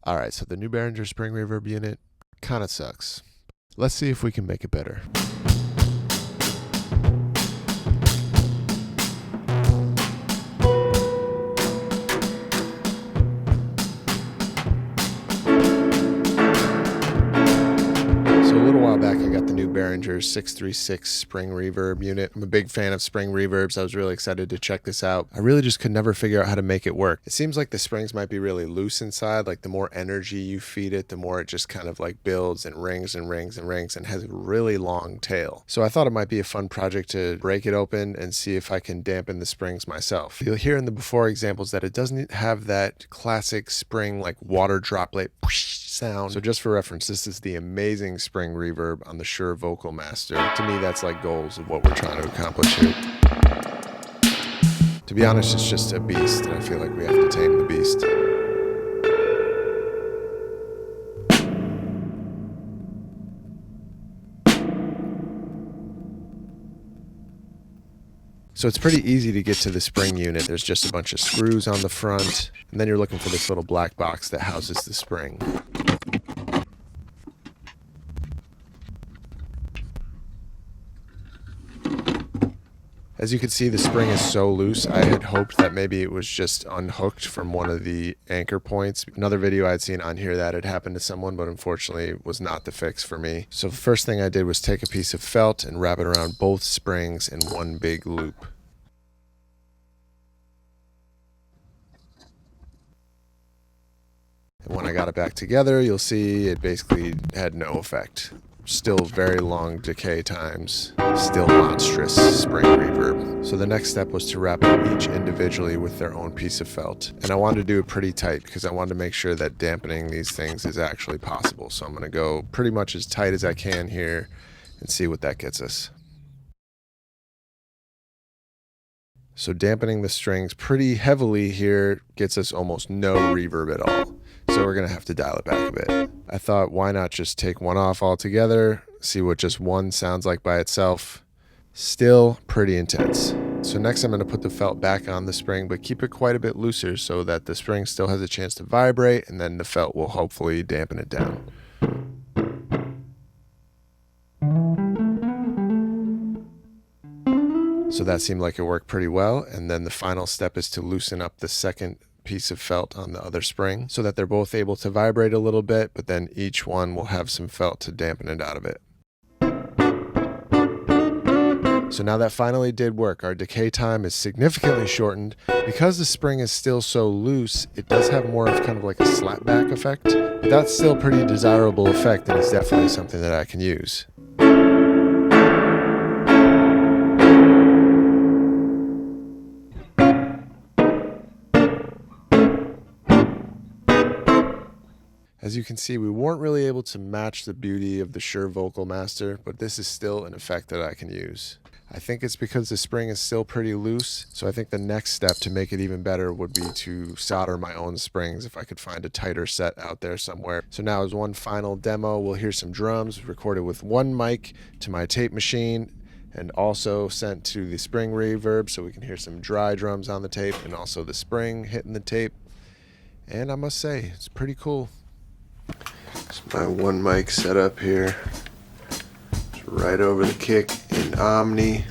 Alright, so the new Behringer Spring Reverb unit kind of sucks. Let's see if we can make it better. A little while back I got the new Behringer 636 Spring Reverb unit. I'm a big fan of spring reverbs. I was really excited to check this out. I really just could never figure out how to make it work. It seems like the springs might be really loose inside. Like the more energy you feed it, the more it just kind of like builds and rings and rings and rings and has a really long tail. So I thought it might be a fun project to break it open and see if I can dampen the springs myself. You'll hear in the before examples that it doesn't have that classic spring like water droplet sound. So just for reference, this is the amazing Spring Reverb on the Shure Vocal Master. To me, that's like goals of what we're trying to accomplish here. To be honest, it's just a beast, and I feel like we have to tame the beast. So it's pretty easy to get to the spring unit. There's just a bunch of screws on the front, and then you're looking for this little black box that houses the spring. As you can see, the spring is so loose, I had hoped that maybe it was just unhooked from one of the anchor points. Another video I had seen on here that had happened to someone, but unfortunately was not the fix for me. So the first thing I did was take a piece of felt and wrap it around both springs in one big loop. And when I got it back together, you'll see it basically had no effect. Still very long decay times, still monstrous spring reverb. So the next step was to wrap them each individually with their own piece of felt. And I wanted to do it pretty tight because I wanted to make sure that dampening these things is actually possible. So I'm going to go pretty much as tight as I can here and see what that gets us. So dampening the strings pretty heavily here gets us almost no reverb at all. So we're going to have to dial it back a bit. I thought, why not just take one off altogether, see what just one sounds like by itself. Still pretty intense. So next I'm going to put the felt back on the spring, but keep it quite a bit looser so that the spring still has a chance to vibrate, and then the felt will hopefully dampen it down. So that seemed like it worked pretty well, and then the final step is to loosen up the second piece of felt on the other spring so that they're both able to vibrate a little bit, but then each one will have some felt to dampen it out of it. So now that finally did work. Our decay time is significantly shortened. Because the spring is still so loose, it does have more of kind of like a slapback effect, but that's still a pretty desirable effect, and it's definitely something that I can use. As you can see, we weren't really able to match the beauty of the Shure Vocal Master, but this is still an effect that I can use. I think it's because the spring is still pretty loose, so I think the next step to make it even better would be to solder my own springs if I could find a tighter set out there somewhere. So now as one final demo, we'll hear some drums recorded with one mic to my tape machine and also sent to the Spring Reverb so we can hear some dry drums on the tape and also the spring hitting the tape. And I must say, it's pretty cool. It's my one mic setup here. It's right over the kick in Omni.